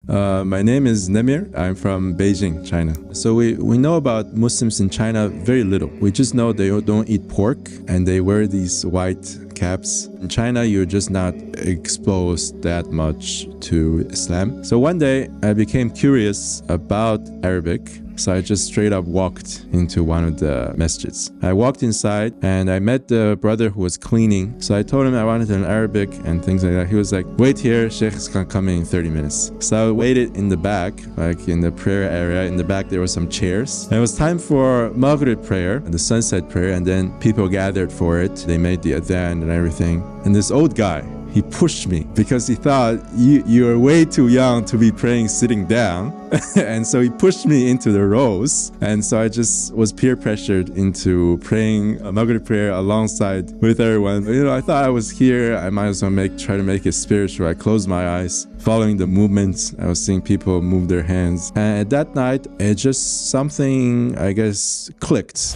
My name is Nemir. I'm from Beijing, China. So we know about Muslims in China very little. We just know they don't eat pork and they wear these white caps. In China, you're just not exposed that much to Islam. So one day I became curious about Arabic. So I just straight up walked into one of the masjids. I walked inside and I met the brother who was cleaning. So I told him I wanted to learn Arabic and things like that. He was like, wait here, Sheikh is coming in 30 minutes. So I waited in the back, like in the prayer area. In the back, there were some chairs. And it was time for Maghrib prayer, the sunset prayer. And then people gathered for it. They made the adhan and everything. And this old guy, he pushed me because he thought you're way too young to be praying sitting down. And so he pushed me into the rows. And so I just was peer pressured into praying a Maghrib prayer alongside with everyone. You know, I thought I was here. I might as well try to make it spiritual. I closed my eyes, following the movements. I was seeing people move their hands. And at that night, it just something, I guess, clicked.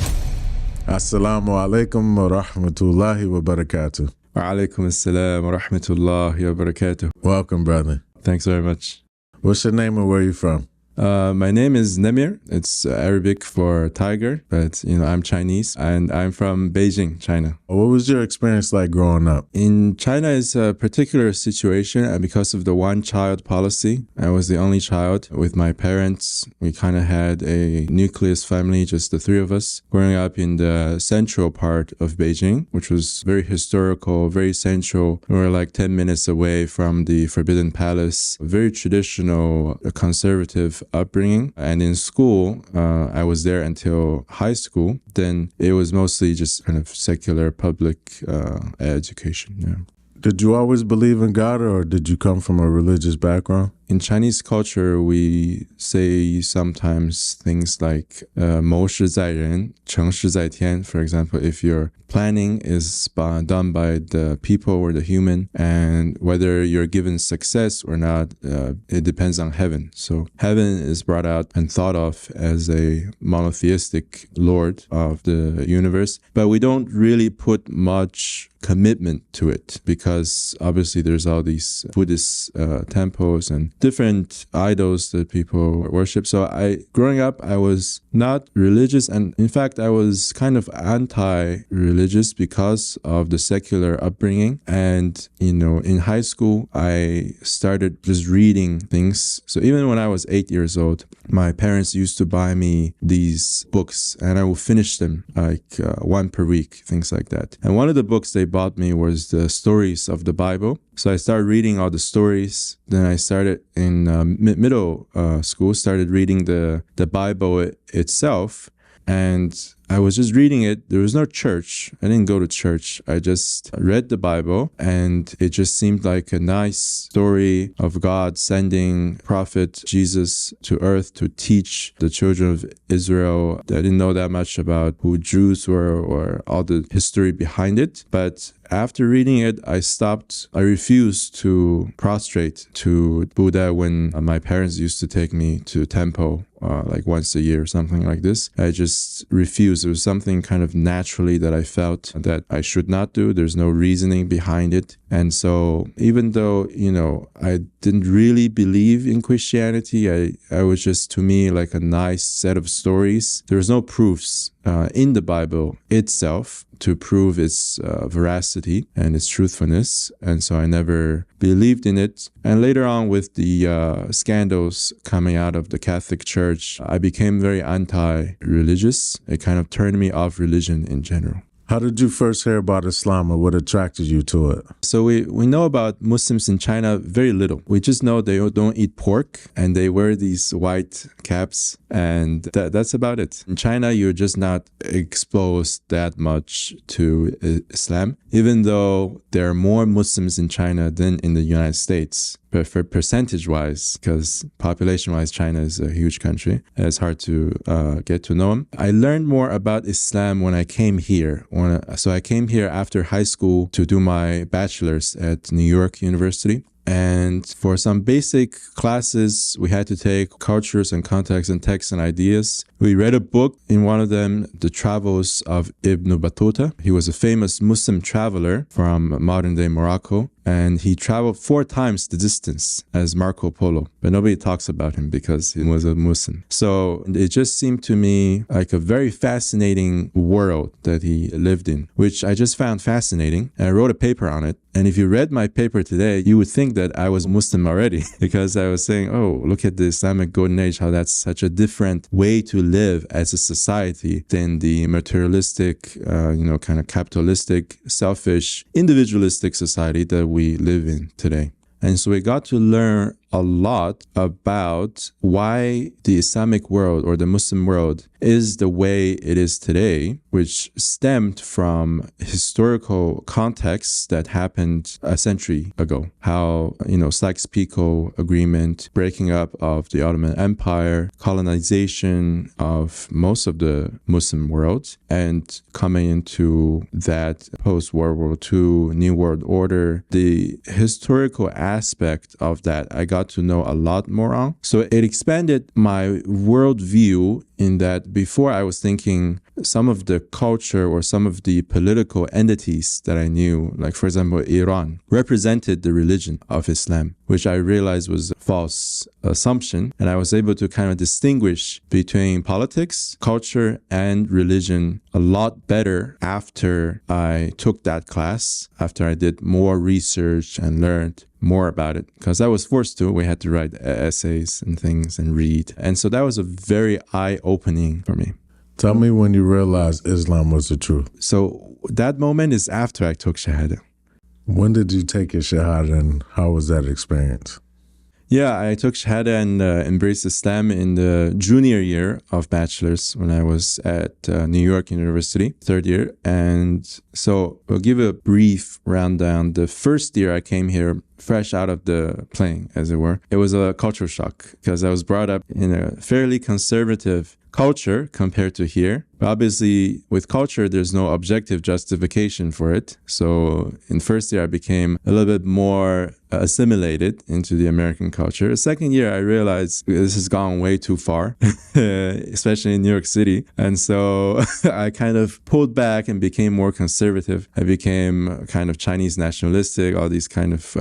Assalamu alaikum wa rahmatullahi wa barakatuh. Wa alaikum assalam wa rahmatullahi wa barakatuh. Welcome, brother. Thanks very much. What's your name and where are you from? My name is Nemir. It's Arabic for tiger, but I'm Chinese and I'm from Beijing, China. What was your experience like growing up? In China, it's a particular situation, and because of the one-child policy, I was the only child with my parents. We kind of had a nucleus family, just the three of us, growing up in the central part of Beijing, which was very historical, very central. We were like 10 minutes away from the Forbidden Palace, very traditional, conservative upbringing. And in school, I was there until high school. Then it was mostly just kind of secular public education. Yeah. Did you always believe in God or did you come from a religious background? In Chinese culture, we say sometimes things like 谋事在人,成事在天. For example, if your planning is done by the people or the human, and whether you're given success or not, it depends on heaven. So heaven is brought out and thought of as a monotheistic Lord of the universe, but we don't really put much commitment to it because obviously there's all these Buddhist temples and different idols that people worship. So growing up, I was not religious, and in fact, I was kind of anti-religious because of the secular upbringing. And, in high school, I started just reading things. So even when I was 8 years old, my parents used to buy me these books and I would finish them like one per week, things like that. And one of the books they bought me was the stories of the Bible. So I started reading all the stories. Then I started in middle school, started reading the Bible itself. And I was just reading it. There was no church. I didn't go to church. I just read the Bible, and it just seemed like a nice story of God sending prophet Jesus to earth to teach the children of Israel. I didn't know that much about who Jews were or all the history behind it. But after reading it, I stopped. I refused to prostrate to Buddha when my parents used to take me to temple like once a year or something like this. I just refused. It was something kind of naturally that I felt that I should not do. There's no reasoning behind it. And so even though, I didn't really believe in Christianity, I was just, to me, like a nice set of stories. There was no proofs in the Bible itself to prove its veracity and its truthfulness. And so I never believed in it. And later on, with the scandals coming out of the Catholic Church, I became very anti-religious. It kind of turned me off religion in general. How did you first hear about Islam or what attracted you to it? So we know about Muslims in China very little. We just know they don't eat pork and they wear these white caps, and that's about it. In China, you're just not exposed that much to Islam, even though there are more Muslims in China than in the United States. But for percentage-wise, because population-wise, China is a huge country, it's hard to get to know them. I learned more about Islam when I came here. So I came here after high school to do my bachelor's at New York University. And for some basic classes, we had to take cultures and contexts and texts and ideas. We read a book, in one of them, The Travels of Ibn Battuta. He was a famous Muslim traveler from modern-day Morocco. and he traveled 4 times the distance as Marco Polo, but nobody talks about him because he was a Muslim. So it just seemed to me like a very fascinating world that he lived in, which I just found fascinating. And I wrote a paper on it. And if you read my paper today, you would think that I was Muslim already because I was saying, oh, look at the Islamic Golden Age, how that's such a different way to live as a society than the materialistic, kind of capitalistic, selfish, individualistic society that we live in today. And so we got to learn a lot about why the Islamic world or the Muslim world is the way it is today, which stemmed from historical contexts that happened a century ago. How, Sykes-Picot Agreement, breaking up of the Ottoman Empire, colonization of most of the Muslim world, and coming into that post-World War II, New World Order, the historical aspect of that, I got to know a lot more on. So it expanded my worldview in that before I was thinking some of the culture or some of the political entities that I knew, like for example, Iran, represented the religion of Islam, which I realized was a false assumption. And I was able to kind of distinguish between politics, culture, and religion a lot better after I took that class, after I did more research and learned more about it, because I was forced to. We had to write essays and things and read. And so that was a very eye-opening for me. Tell me when you realized Islam was the truth. So that moment is after I took Shahada. When did you take your Shahada and how was that experience? Yeah, I took Shahada and embraced Islam in the junior year of bachelor's when I was at New York University, 3rd year. And so I'll give a brief rundown. The first year I came here, fresh out of the plane, as it were, it was a cultural shock because I was brought up in a fairly conservative culture compared to here. Obviously, with culture, there's no objective justification for it. So in first year, I became a little bit more assimilated into the American culture. The second year, I realized this has gone way too far, especially in New York City. And so I kind of pulled back and became more conservative. I became kind of Chinese nationalistic, all these kind of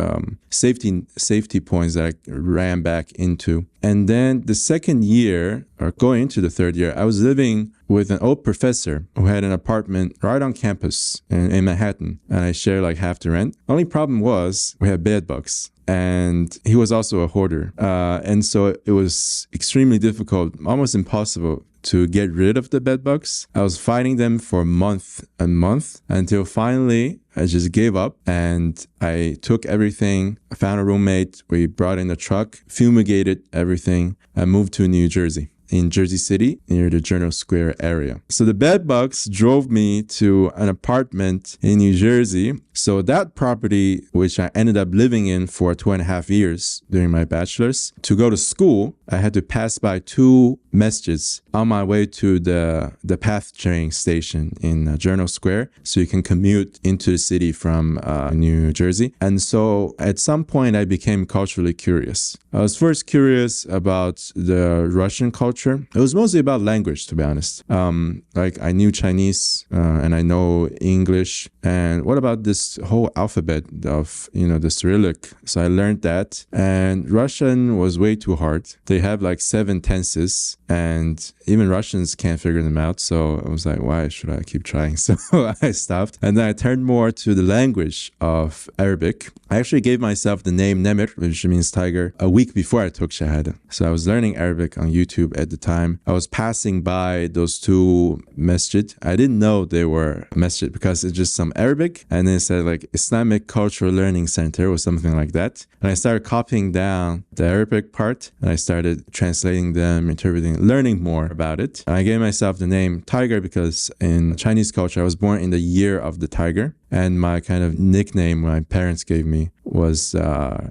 safety points that I ran back into. And then the second year, or going into the 3rd year, I was living with an old professor who had an apartment right on campus in Manhattan, and I shared like half the rent. Only problem was we had bed bugs, and he was also a hoarder. And so it was extremely difficult, almost impossible to get rid of the bed bugs. I was fighting them for a month until finally I just gave up and I took everything. I found a roommate. We brought in a truck, fumigated everything, and moved to New Jersey, in Jersey City, near the Journal Square area. So the bed bugs drove me to an apartment in New Jersey. So that property, which I ended up living in for 2.5 years during my bachelor's, to go to school, I had to pass by 2 masjids on my way to the PATH train station in Journal Square, so you can commute into the city from New Jersey. And so at some point, I became culturally curious. I was first curious about the Russian culture. It was mostly about language, to be honest. Like I knew Chinese and I know English. And what about this whole alphabet of, the Cyrillic? So I learned that. And Russian was way too hard. They have like 7 tenses and even Russians can't figure them out. So I was like, why should I keep trying? So I stopped. And then I turned more to the language of Arabic. I actually gave myself the name Nemir, which means tiger, a week before I took Shahada. So I was learning Arabic on YouTube at the time. I was passing by those 2 masjid. I didn't know they were masjid because it's just some Arabic. And then it said like Islamic Cultural Learning Center or something like that. And I started copying down the Arabic part and I started translating them, interpreting, learning more about it. And I gave myself the name Tiger because in Chinese culture, I was born in the year of the tiger. And my kind of nickname my parents gave me was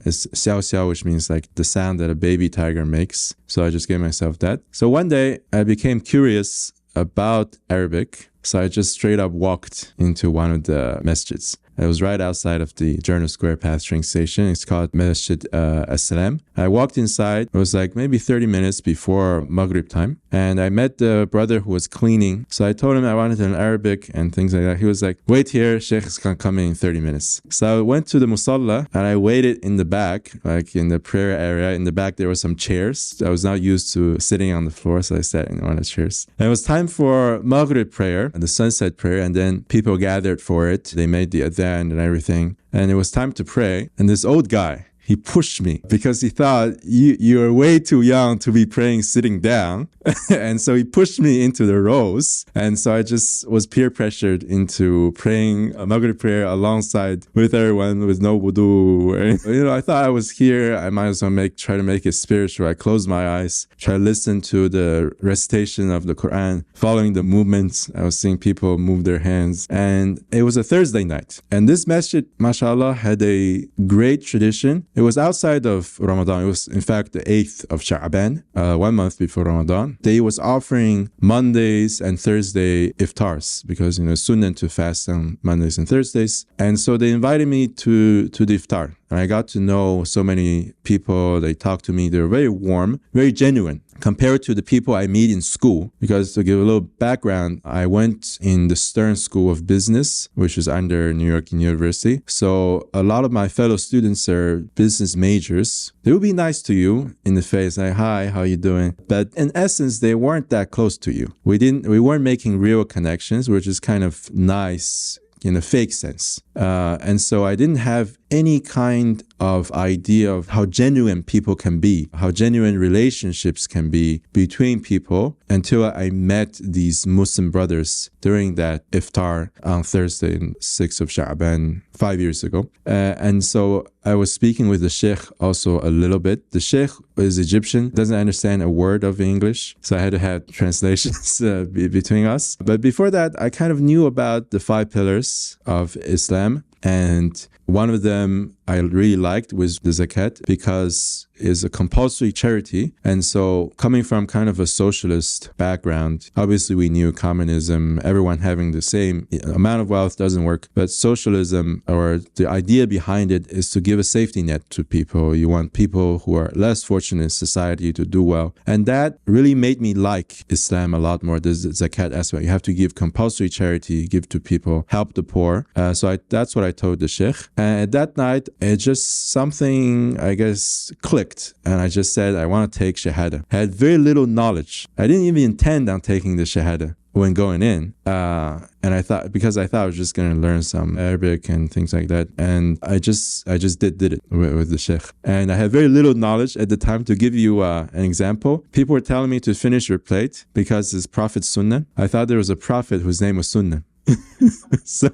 is xiao xiao, which means like the sound that a baby tiger makes. So I just gave myself that. So one day I became curious about Arabic. So I just straight up walked into one of the masjids. It was right outside of the Journal Square Path train station. It's called Masjid As-Salam. I walked inside. It was like maybe 30 minutes before Maghrib time. And I met the brother who was cleaning. So I told him I wanted to learn Arabic and things like that. He was like, wait here, Sheikh is going to come in 30 minutes. So I went to the Musalla and I waited in the back, like in the prayer area. In the back, there were some chairs. I was not used to sitting on the floor, so I sat in one of the chairs. And it was time for Maghrib prayer, the sunset prayer, and then people gathered for it. They made the adhan and everything. And it was time to pray. And this old guy, he pushed me because he thought you're way too young to be praying sitting down. And so he pushed me into the rows. And so I just was peer pressured into praying a Maghrib prayer alongside with everyone with no wudu. You know, I thought I was here. I might as well try to make it spiritual. I closed my eyes, try to listen to the recitation of the Quran, following the movements. I was seeing people move their hands. And it was a Thursday night. And this masjid, mashallah, had a great tradition. It was outside of Ramadan. It was, in fact, the 8th of Sha'ban, 1 month before Ramadan. They was offering Mondays and Thursday iftars because, you know, sunnah to fast on Mondays and Thursdays. And so they invited me to the iftar. And I got to know so many people. They talked to me. They were very warm, very genuine compared to the people I meet in school. Because to give a little background, I went in the Stern School of Business, which is under New York University. So a lot of my fellow students are business majors. They would be nice to you in the face, like, hi, how you doing? But in essence, they weren't that close to you. We weren't making real connections, which is kind of nice in a fake sense. And so I didn't have any kind of idea of how genuine people can be, how genuine relationships can be between people until I met these Muslim brothers during that iftar on Thursday, 6th of Sha'ban, 5 years ago. And so I was speaking with the sheikh also a little bit. The sheikh is Egyptian, doesn't understand a word of English. So I had to have translations between us. But before that, I kind of knew about the 5 pillars of Islam. And one of them I really liked was the zakat because it's a compulsory charity. And so coming from kind of a socialist background, obviously we knew communism, everyone having the same amount of wealth doesn't work. But socialism, or the idea behind it, is to give a safety net to people. You want people who are less fortunate in society to do well. And that really made me like Islam a lot more, the zakat aspect. You have to give compulsory charity, give to people, help the poor. So that's what I told the sheikh. And that night, it just something, I guess, clicked. And I just said, I want to take Shahada. I had very little knowledge. I didn't even intend on taking the Shahada when going in. And I thought I was just going to learn some Arabic and things like that. And I just did it with the sheikh. And I had very little knowledge at the time. To give you an example, people were telling me to finish your plate because it's Prophet Sunnah. I thought there was a prophet whose name was Sunnah. So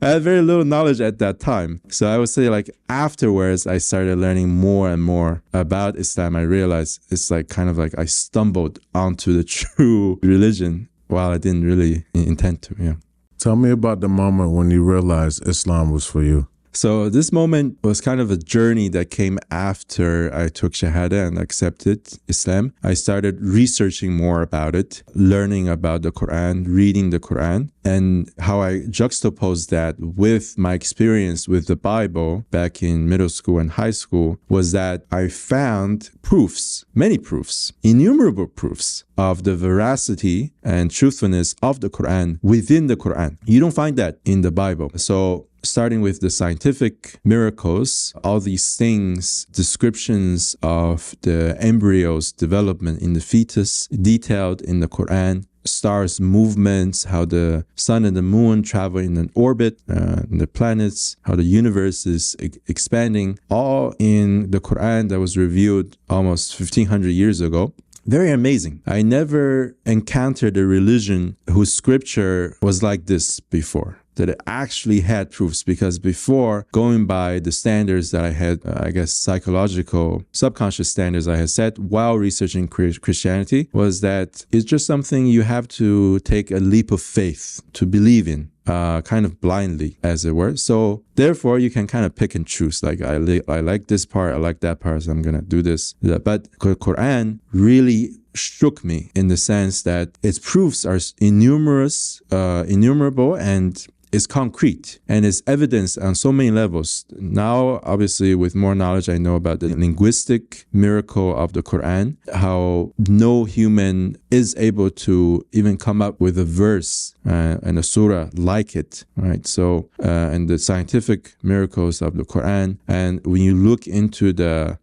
I had very little knowledge at that time. So I would say, like, afterwards, I started learning more and more about Islam. I realized it's like kind of like I stumbled onto the true religion while I didn't really intend to. Yeah. Tell me about the moment when you realized Islam was for you. So this moment was kind of a journey that came after I took Shahada and accepted Islam. I started researching more about it, learning about the Quran, reading the Quran, and how I juxtaposed that with my experience with the Bible back in middle school and high school was that I found proofs, many proofs, innumerable proofs of the veracity and truthfulness of the Quran within the Quran. You don't find that in the Bible. So starting with the scientific miracles, all these things, descriptions of the embryo's development in the fetus, detailed in the Quran, stars' movements, how the sun and the moon travel in an orbit, the planets, how the universe is expanding, all in the Quran that was revealed almost 1500 years ago. Very amazing. I never encountered a religion whose scripture was like this before, that it actually had proofs. Because before, going by the standards that I had, I guess psychological, subconscious standards I had set while researching Christianity, was that it's just something you have to take a leap of faith to believe in. Kind of blindly, as it were. So therefore, you can kind of pick and choose. Like, I like this part, I like that part, so I'm going to do this. But the Quran really shook me in the sense that its proofs are innumerable, and is concrete and is evidenced on so many levels. Now, obviously, with more knowledge, I know about the linguistic miracle of the Quran, how no human is able to even come up with a verse and a surah like it, right? So, and the scientific miracles of the Quran. And when you look into the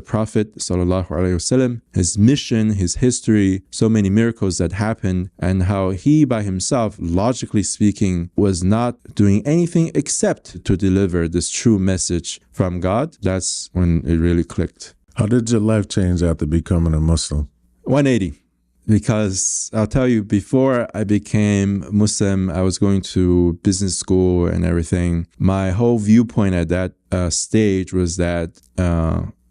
Prophet, sallallahu alaihi wasallam, his mission, his history, so many miracles that happened, and how he by himself, logically speaking, was not doing anything except to deliver this true message from God, that's when it really clicked. How did your life change after becoming a Muslim? 180. Because I'll tell you, before I became Muslim, I was going to business school and everything. My whole viewpoint at that stage was that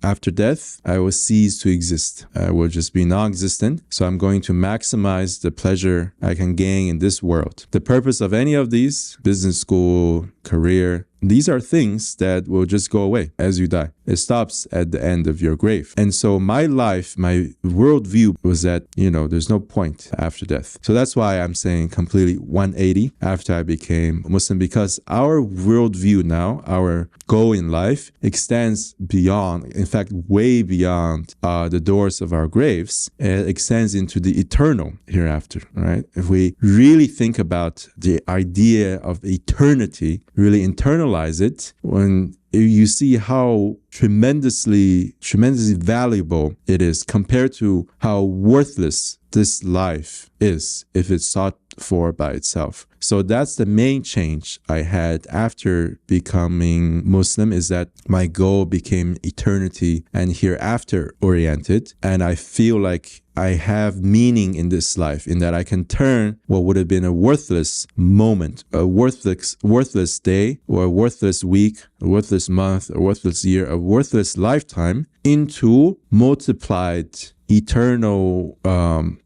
after death, I will cease to exist. I will just be non-existent. So I'm going to maximize the pleasure I can gain in this world. The purpose of any of these, business school, career, these are things that will just go away as you die. It stops at the end of your grave. And so my life, my worldview was that, there's no point after death. So that's why I'm saying completely 180 after I became Muslim, because our worldview now, our goal in life extends beyond, in fact, way beyond the doors of our graves. It extends into the eternal hereafter, right? If we really think about the idea of eternity, really internalize it, when you see how tremendously valuable it is compared to how worthless this life is if it's sought for by itself. So that's the main change I had after becoming Muslim, is that my goal became eternity and hereafter oriented. And I feel like I have meaning in this life, in that I can turn what would have been a worthless moment, a worthless day, or a worthless week, a worthless month, a worthless year, a worthless lifetime into multiplied eternal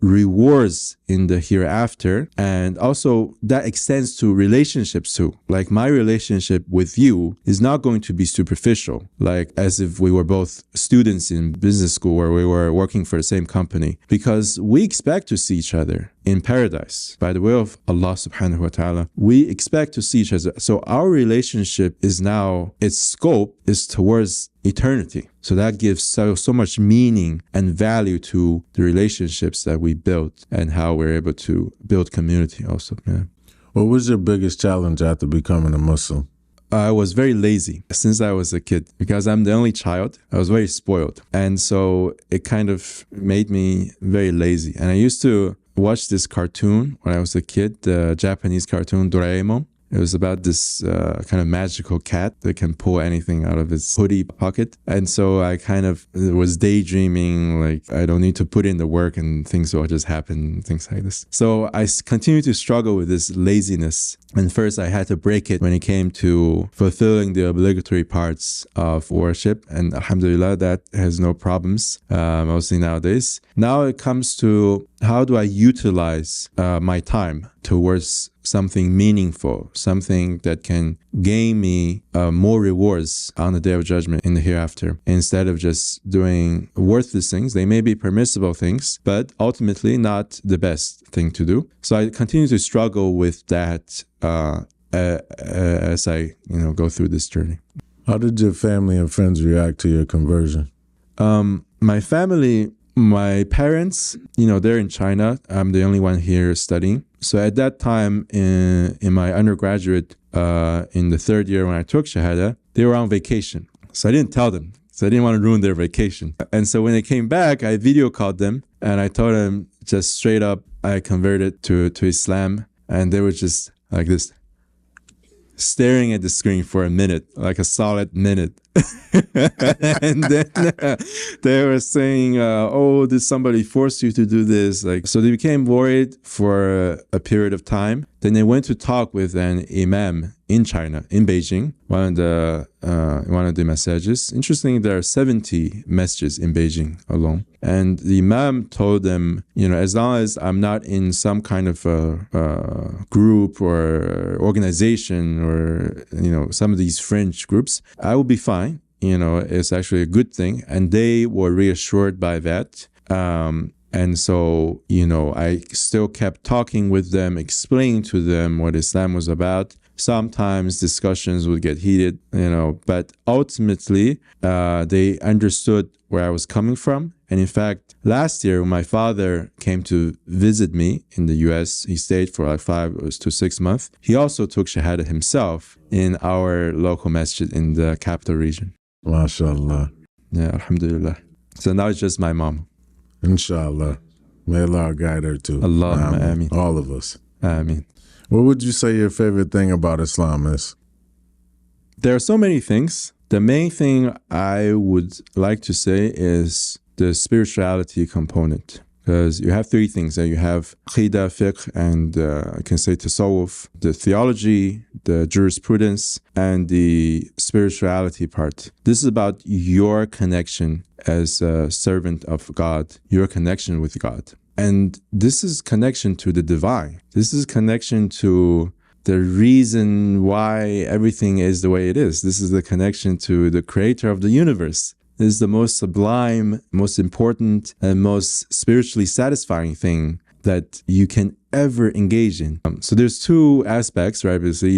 rewards in the hereafter. And also that extends to relationships too. Like my relationship with you is not going to be superficial, like as if we were both students in business school or we were working for the same company, because we expect to see each other in paradise. By the will of Allah subhanahu wa ta'ala, we expect to see each other. So our relationship is now, its scope is towards eternity. So that gives so much meaning and value to the relationships that we built and how we're able to build community also. Yeah. What was your biggest challenge after becoming a Muslim? I was very lazy since I was a kid, because I'm the only child. I was very spoiled. And so it kind of made me very lazy. And I used to watch this cartoon when I was a kid, the Japanese cartoon Doraemon. It was about this kind of magical cat that can pull anything out of its hoodie pocket. And so I kind of was daydreaming, like I don't need to put in the work and things will just happen, things like this. So I continued to struggle with this laziness. And first I had to break it when it came to fulfilling the obligatory parts of worship. And alhamdulillah, that has no problems, mostly nowadays. Now it comes to how do I utilize my time towards something meaningful, something that can gain me more rewards on the day of judgment in the hereafter, instead of just doing worthless things. They may be permissible things, but ultimately not the best thing to do. So I continue to struggle with that as I go through this journey. How did your family and friends react to your conversion? My family, my parents, they're in China. I'm the only one here studying. So at that time in my undergraduate, in the third year when I took Shahada, they were on vacation. So I didn't tell them. So I didn't want to ruin their vacation. And so when they came back, I video called them and I told them just straight up, I converted to Islam. And they were just like this, staring at the screen for a minute, like a solid minute. And then they were saying, oh, did somebody force you to do this? So they became worried for a period of time. Then they went to talk with an imam in China, in Beijing, one of the masjids. Interesting, there are 70 masjids in Beijing alone. And the imam told them, as long as I'm not in some kind of group or organization or, some of these fringe groups, I will be fine. It's actually a good thing. And they were reassured by that. And so, I still kept talking with them, explaining to them what Islam was about. Sometimes discussions would get heated, but ultimately they understood where I was coming from. And in fact, last year when my father came to visit me in the US, he stayed for like 5 to 6 months. He also took Shahada himself in our local masjid in the capital region. MashaAllah. Yeah, alhamdulillah. So now it's just my mom. Inshallah. May Allah guide her too. Allahumma ameen. All of us. Ameen. What would you say your favorite thing about Islam is? There are so many things. The main thing I would like to say is the spirituality component. Because you have 3 things. You have Aqidah, Fiqh, and I can say Tasawwuf, the theology, the jurisprudence, and the spirituality part. This is about your connection as a servant of God, your connection with God. And this is connection to the divine. This is connection to the reason why everything is the way it is. This is the connection to the creator of the universe. This is the most sublime, most important, and most spiritually satisfying thing that you can ever engage in. So there's 2 aspects, right? Basically,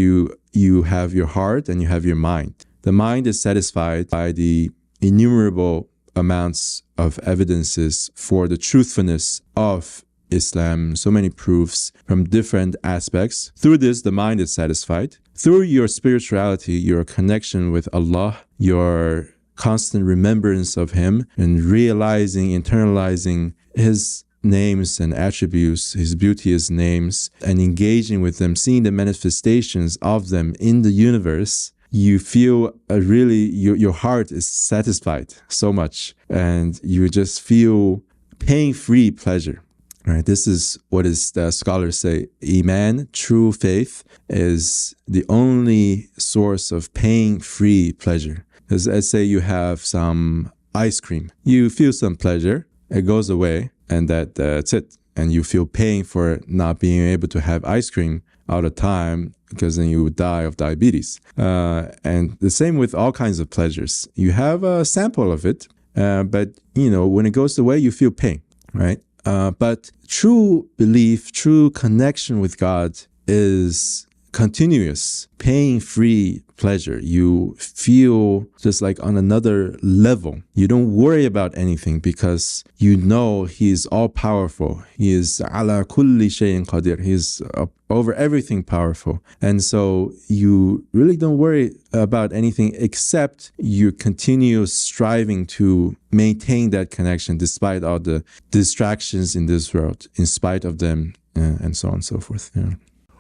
you have your heart and you have your mind. The mind is satisfied by the innumerable amounts of evidences for the truthfulness of Islam, so many proofs from different aspects. Through this, the mind is satisfied. Through your spirituality, your connection with Allah, your constant remembrance of Him, and realizing, internalizing His names and attributes, His beauteous names, and engaging with them, seeing the manifestations of them in the universe, you feel your heart is satisfied so much, and you just feel pain-free pleasure. Right? This is what the scholars say. Iman, true faith, is the only source of pain-free pleasure. Because let's say you have some ice cream. You feel some pleasure, it goes away, and that's it. And you feel pain for not being able to have ice cream all the time, because then you would die of diabetes. And the same with all kinds of pleasures. You have a sample of it, but when it goes away, you feel pain, right? But true belief, true connection with God is continuous, pain-free pleasure. You feel just like on another level. You don't worry about anything because you know He is all-powerful. He is ala kulli shayin qadir. He is over everything powerful. And so you really don't worry about anything except you continue striving to maintain that connection despite all the distractions in this world, in spite of them, and so on and so forth. Yeah.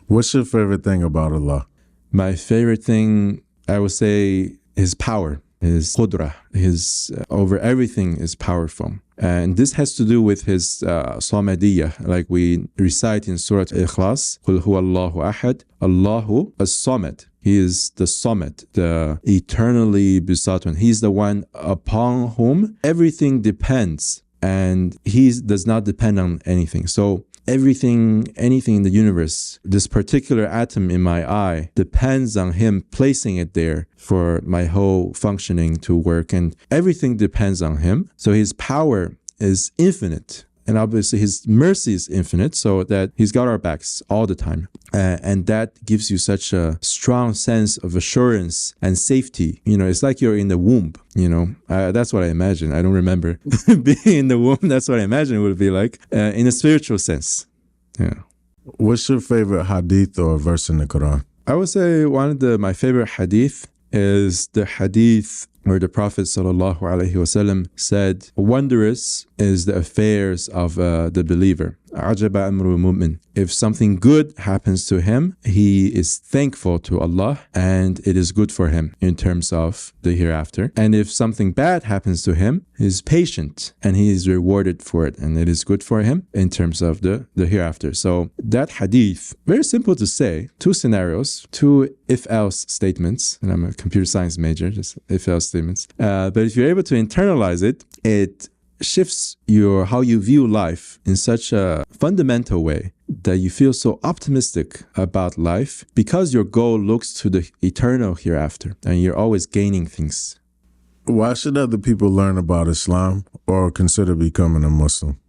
What's your favorite thing about Allah? My favorite thing, I would say, His power, His qudra, His over everything is powerful. And this has to do with His Samadiyah, like we recite in Surah Ikhlas, Qul huwa Allahu ahad, Allahu as-Samad. He is the Samad, the eternally besought one. He's the one upon whom everything depends, and He does not depend on anything. So anything in the universe, this particular atom in my eye depends on Him placing it there for my whole functioning to work, and everything depends on Him. So His power is infinite, and obviously His mercy is infinite, so that He's got our backs all the time. And that gives you such a strong sense of assurance and safety. It's like you're in the womb, that's what I imagine. I don't remember being in the womb. That's what I imagine it would be like in a spiritual sense. Yeah. What's your favorite hadith or verse in the Quran? I would say one of my favorite hadith is the hadith where the Prophet ﷺ said, wondrous is the affairs of the believer. Ajaba amru mu'min. If something good happens to him, he is thankful to Allah, and it is good for him in terms of the hereafter. And if something bad happens to him, he is patient and he is rewarded for it, and it is good for him in terms of the hereafter. So that hadith, very simple to say, 2 scenarios, 2 if-else statements, and I'm a computer science major, just if-else statements. But if you're able to internalize it, it shifts how you view life in such a fundamental way that you feel so optimistic about life because your goal looks to the eternal hereafter and you're always gaining things. Why should other people learn about Islam or consider becoming a Muslim?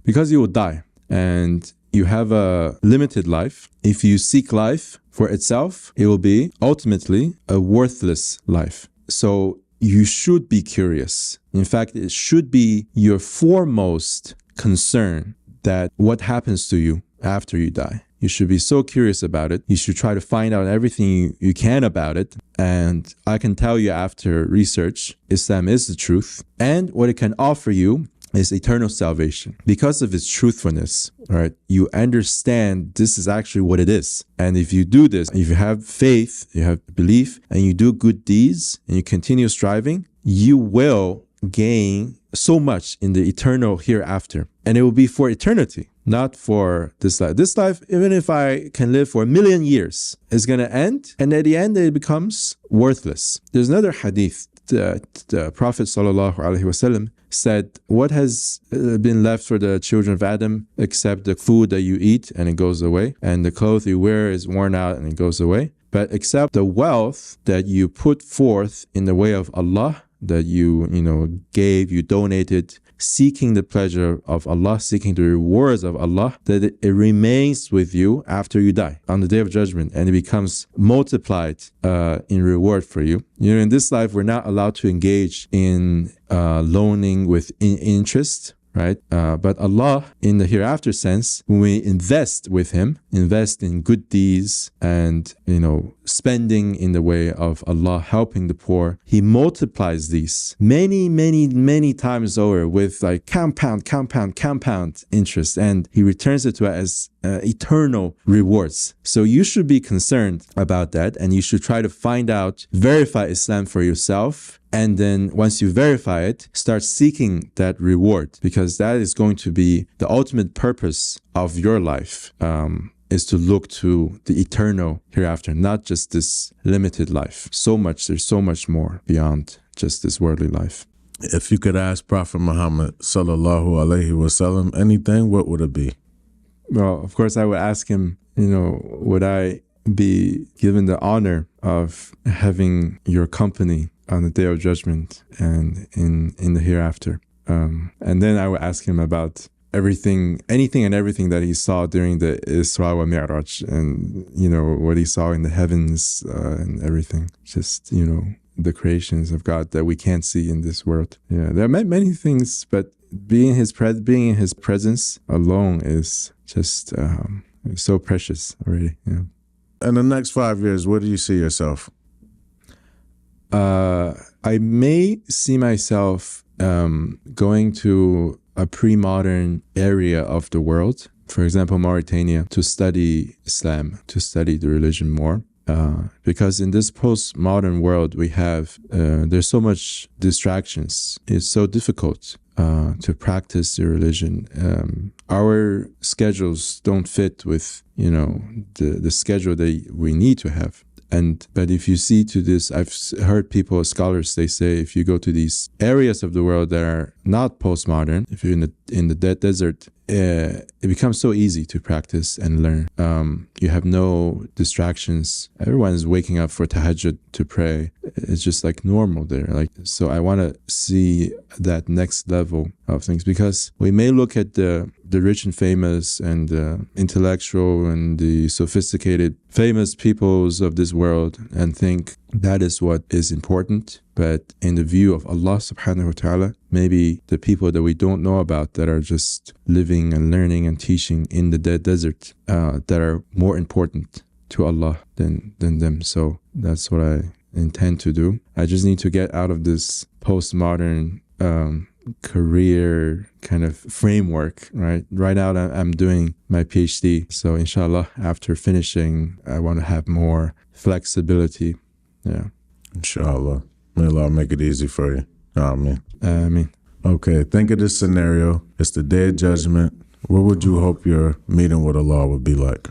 because you will die and you have a limited life. If you seek life for itself, it will be ultimately a worthless life. So you should be curious. In fact, it should be your foremost concern that what happens to you after you die. You should be so curious about it. You should try to find out everything you can about it. And I can tell you after research, Islam is the truth. And what it can offer you is eternal salvation. Because of its truthfulness, right? You understand this is actually what it is. And if you do this, if you have faith, you have belief, and you do good deeds, and you continue striving, you will gain so much in the eternal hereafter. And it will be for eternity, not for this life. This life, even if I can live for 1,000,000 years, is going to end. And at the end, it becomes worthless. There's another hadith that the Prophet ﷺ said, what has been left for the children of Adam except the food that you eat and it goes away, and the clothes you wear is worn out and it goes away, but except the wealth that you put forth in the way of Allah, that you gave, you donated, seeking the pleasure of Allah, seeking the rewards of Allah, that it remains with you after you die on the day of judgment, and it becomes multiplied in reward for you. In this life, we're not allowed to engage in loaning with interest, right? But Allah, in the hereafter sense, when we invest with Him, invest in good deeds and, spending in the way of Allah, helping the poor, He multiplies these many, many, many times over with like compound interest, and He returns it to us as eternal rewards. So you should be concerned about that, and you should try to find out, verify Islam for yourself. And then once you verify it, start seeking that reward, because that is going to be the ultimate purpose of your life, is to look to the eternal hereafter, not just this limited life. There's so much more beyond just this worldly life. If you could ask Prophet Muhammad sallallahu alaihi wasallam anything, what would it be? Well, of course, I would ask him, would I be given the honor of having your company on the day of judgment and in the hereafter? And then I would ask him about anything and everything that he saw during the Isra wa Mi'raj, and, what he saw in the heavens and everything. Just, the creations of God that we can't see in this world. Yeah, there are many things, but being in His presence alone is just so precious already. Yeah. In the next 5 years, where do you see yourself? I may see myself going to a pre-modern area of the world, for example, Mauritania, to study Islam, to study the religion more. Because in this postmodern world, we have, there's so much distractions. It's so difficult to practice the religion. Our schedules don't fit with, the schedule that we need to have. But if you see to this, I've heard scholars, they say, if you go to these areas of the world that are not postmodern, if you're in the desert, it becomes so easy to practice and learn. You have no distractions. Everyone's waking up for tahajjud to pray. It's just like normal there. So I want to see that next level of things, because we may look at the rich and famous and the intellectual and the sophisticated famous peoples of this world and think that is what is important. But in the view of Allah subhanahu wa ta'ala, maybe the people that we don't know about that are just living and learning and teaching in the dead desert, that are more important to Allah than them. So that's what I intend to do. I just need to get out of this postmodern career kind of framework, right? Right now I'm doing my PhD. So inshallah, after finishing, I want to have more flexibility. Yeah. Inshallah. May Allah make it easy for you. Ameen. Ameen. Okay, think of this scenario. It's the day of judgment. What would you hope your meeting with Allah would be like?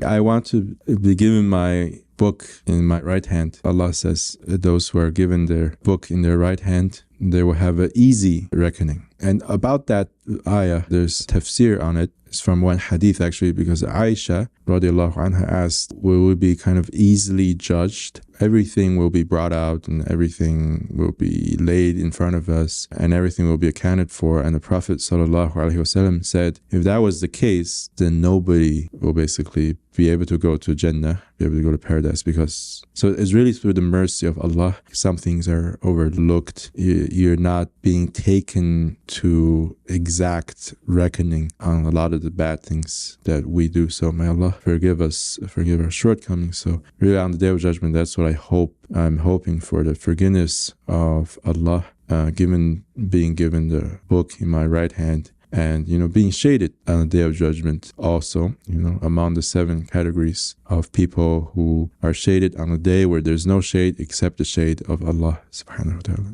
I want to be given my book in my right hand. Allah says those who are given their book in their right hand, they will have an easy reckoning. And about that ayah, there's tafsir on it. It's from one hadith actually, because Aisha radiallahu anha asked, will we be kind of easily judged? Everything will be brought out and everything will be laid in front of us and everything will be accounted for. And the Prophet sallallahu alaihi wasallam said, if that was the case, then nobody will basically be able to go to Jannah, be able to go to paradise, because so it's really through the mercy of Allah. Some things are overlooked. You're not being taken to exact reckoning on a lot of the bad things that we do. So may Allah forgive us, forgive our shortcomings. So really on the Day of Judgment, that's what I hope. I'm hoping for the forgiveness of Allah, being given the book in my right hand, and, being shaded on the Day of Judgment also, among the 7 categories of people who are shaded on a day where there's no shade except the shade of Allah subhanahu wa ta'ala.